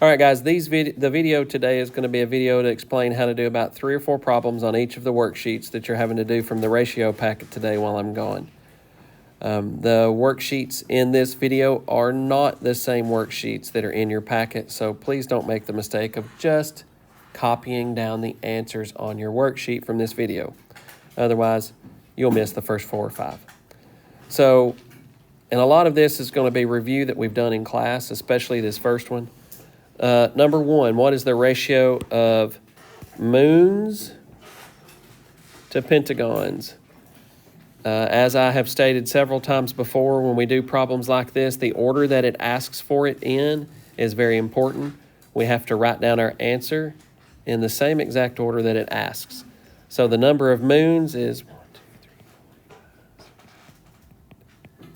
All right, guys, the video today is going to be a video to explain how to do about 3 or 4 problems on each of the worksheets that you're having to do from the ratio packet today while I'm gone. The worksheets in this video are not the same worksheets that are in your packet, so please don't make the mistake of just copying down the answers on your worksheet from this video. Otherwise, you'll miss the first 4 or 5. So, and a lot of this is going to be review that we've done in class, especially this first one. Number 1, what is the ratio of moons to pentagons? As I have stated several times before, when we do problems like this, the order that it asks for it in is very important. We have to write down our answer in the same exact order that it asks. So the number of moons is 1, 2, 3, 4, 5, 6.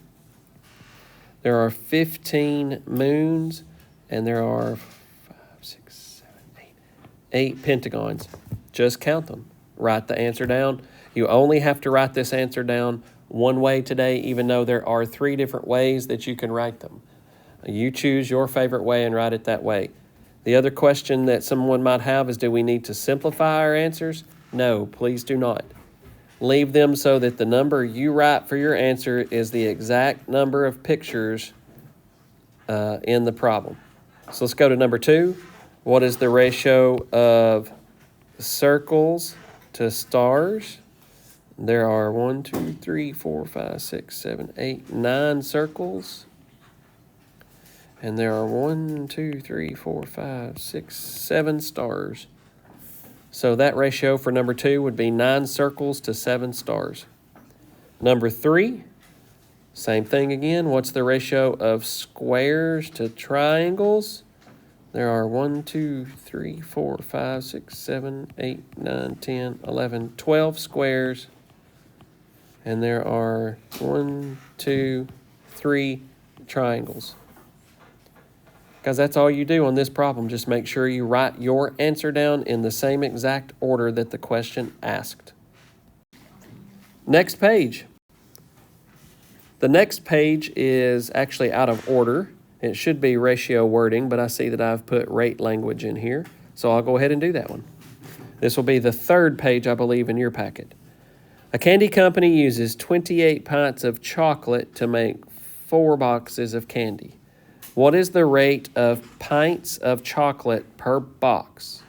There are 15 moons, and there are 5, 6, 7, 8 pentagons. Just count them. Write the answer down. You only have to write this answer down one way today, even though there are 3 different ways that you can write them. You choose your favorite way and write it that way. The other question that someone might have is, do we need to simplify our answers? No, please do not. Leave them so that the number you write for your answer is the exact number of pictures in the problem. So let's go to number 2. What is the ratio of circles to stars? There are 1, 2, 3, 4, 5, 6, 7, 8, 9 circles. And there are 1, 2, 3, 4, 5, 6, 7 stars. So that ratio for number 2 would be 9 circles to 7 stars. Number 3, same thing again. What's the ratio of squares to triangles? There are 1, 2, 3, 4, 5, 6, 7, 8, 9, 10, 11, 12 squares. And there are 1, 2, 3 triangles. Because that's all you do on this problem. Just make sure you write your answer down in the same exact order that the question asked. Next page. The next page is actually out of order. It should be ratio wording, but I see that I've put rate language in here. So I'll go ahead and do that one. This will be the 3rd page, I believe, in your packet. A candy company uses 28 pints of chocolate to make 4 boxes of candy. What is the rate of pints of chocolate per box?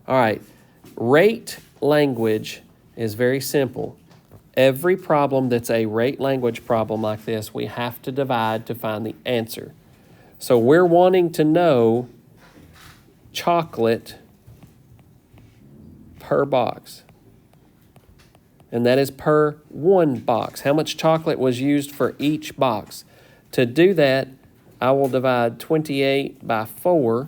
All right, rate language is very simple. Every problem that's a rate language problem like this, we have to divide to find the answer. So we're wanting to know chocolate per box. And that is per 1 box. How much chocolate was used for each box? To do that, I will divide 28 by 4.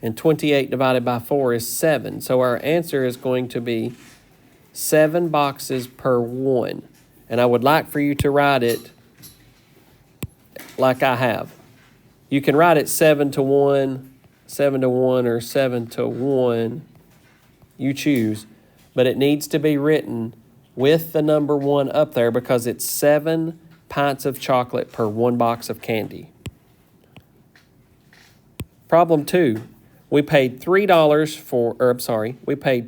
And 28 divided by 4 is 7. So our answer is going to be 7 boxes per 1. And I would like for you to write it like I have. You can write it 7 to 1, 7 to 1, or 7 to 1. You choose. But it needs to be written with the number 1 up there because it's 7 pints of chocolate per 1 box of candy. Problem 2. We paid we paid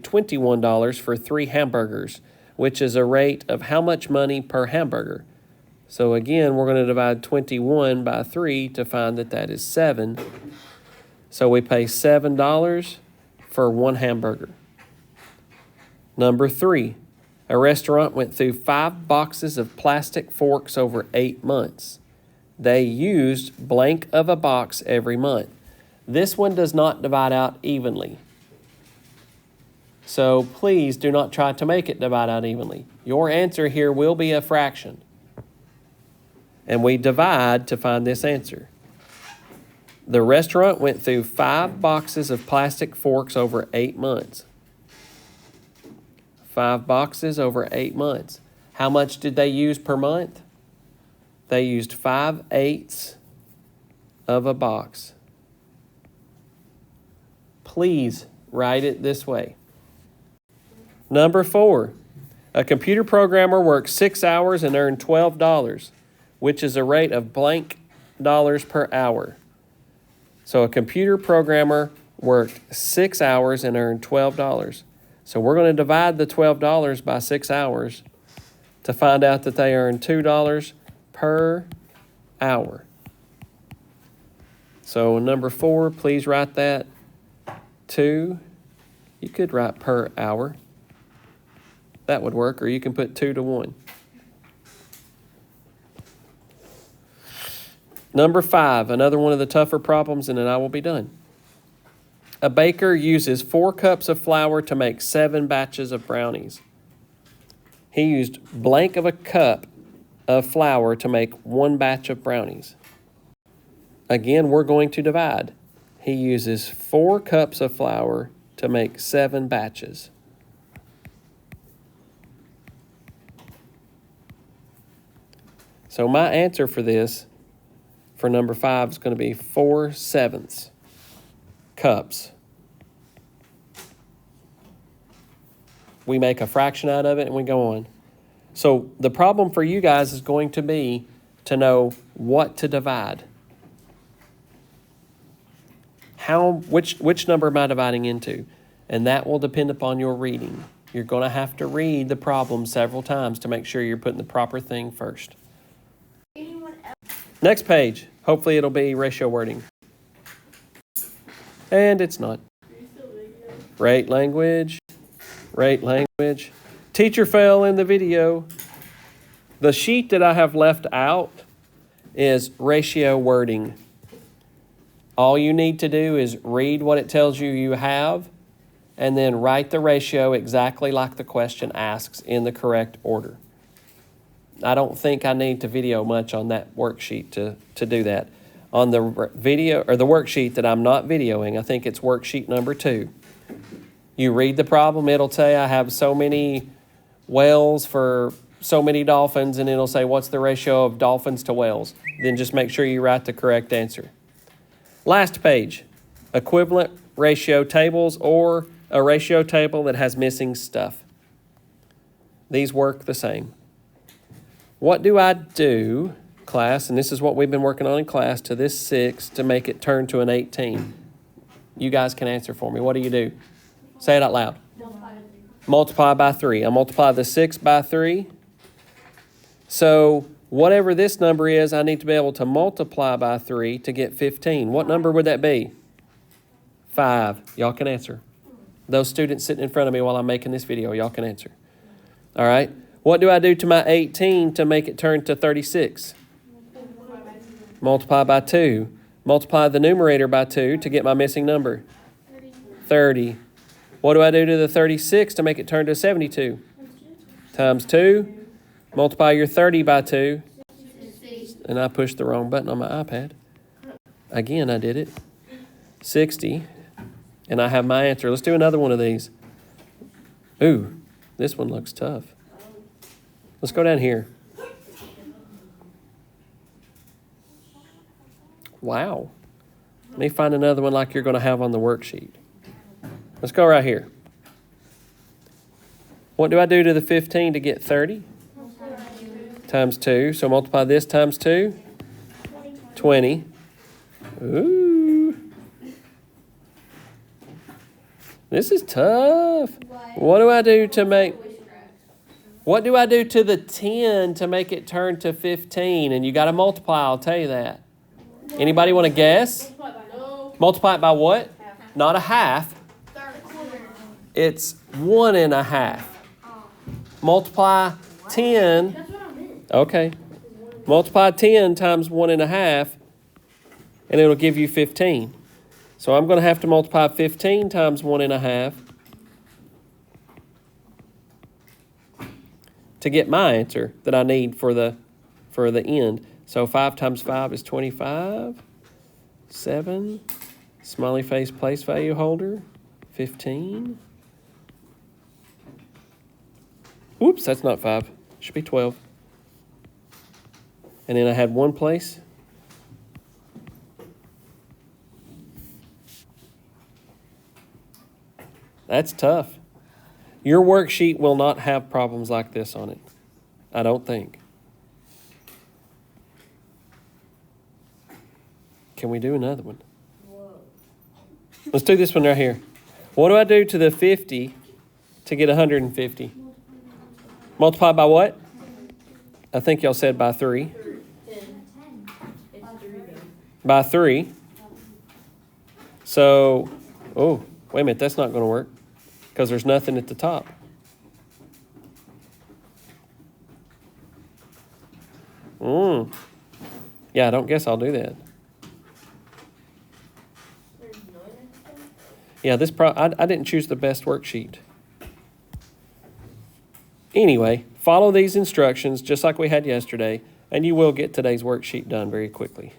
$21 for 3 hamburgers, which is a rate of how much money per hamburger? So again, we're going to divide 21 by 3 to find that that is 7. So we pay $7 for 1 hamburger. Number 3, a restaurant went through 5 boxes of plastic forks over 8 months. They used blank of a box every month. This one does not divide out evenly. So please do not try to make it divide out evenly. Your answer here will be a fraction. And we divide to find this answer. The restaurant went through 5 boxes of plastic forks over 8 months. 5 boxes over 8 months. How much did they use per month? They used 5/8 of a box. Please write it this way. Number 4, a computer programmer worked 6 hours and earned $12, which is a rate of blank dollars per hour. So a computer programmer worked 6 hours and earned $12. So we're going to divide the $12 by 6 hours to find out that they earn $2 per hour. So number 4, please write that. 2, you could write per hour. That would work, or you can put 2 to 1. Number 5, another one of the tougher problems, and then I will be done. A baker uses 4 cups of flour to make 7 batches of brownies. He used blank of a cup of flour to make 1 batch of brownies. Again, we're going to divide. He uses 4 cups of flour to make 7 batches. So my answer for this, for number 5, is going to be 4/7 cups. We make a fraction out of it and we go on. So the problem for you guys is going to be to know what to divide. Which number am I dividing into? And that will depend upon your reading. You're going to have to read the problem several times to make sure you're putting the proper thing first. Next page. Hopefully it'll be ratio wording. And it's not. Rate language. Rate language. Teacher fell in the video. The sheet that I have left out is ratio wording. All you need to do is read what it tells you you have and then write the ratio exactly like the question asks in the correct order. I don't think I need to video much on that worksheet to do that. On the video or the worksheet that I'm not videoing, I think it's worksheet number 2. You read the problem, it'll say I have so many whales for so many dolphins, and it'll say what's the ratio of dolphins to whales. Then just make sure you write the correct answer. Last page, equivalent ratio tables or a ratio table that has missing stuff. These work the same. What do I do, class, and this is what we've been working on in class, to this 6 to make it turn to an 18? You guys can answer for me. What do you do? Say it out loud. Multiply by 3. I multiply the 6 by 3. So whatever this number is, I need to be able to multiply by 3 to get 15. What number would that be? 5. Y'all can answer. Those students sitting in front of me while I'm making this video, y'all can answer. All right. What do I do to my 18 to make it turn to 36? Multiply by 2. Multiply the numerator by 2 to get my missing number. 30. What do I do to the 36 to make it turn to 72? Times 2. Multiply your 30 by 2. And I pushed the wrong button on my iPad. Again, I did it. 60. And I have my answer. Let's do another one of these. Ooh, this one looks tough. Let's go down here. Wow. Let me find another one like you're going to have on the worksheet. Let's go right here. What do I do to the 15 to get 30? Times 2. So multiply this times 2. 20. Ooh. This is tough. What do I do to make... What do I do to the 10 to make it turn to 15? And you got to multiply, I'll tell you that. Anybody want to guess? Multiply it by what? Not a half. It's 1 1/2. Multiply 10. Okay. Multiply 10 times 1 1/2, and it'll give you 15. So I'm going to have to multiply 15 times 1 1/2 to get my answer that I need for the end. So 5 times 5 is 25. 7. Smiley face place value holder. 15. Oops, that's not 5. Should be 12. And then I had one place. That's tough. Your worksheet will not have problems like this on it. I don't think. Can we do another one? What? Let's do this one right here. What do I do to the 50 to get 150? Multiply by what? I think y'all said by 3. By 3. So, oh, wait a minute, that's not going to work because there's nothing at the top. Yeah, I don't guess I'll do that. Yeah, I didn't choose the best worksheet. Anyway, follow these instructions just like we had yesterday, and you will get today's worksheet done very quickly.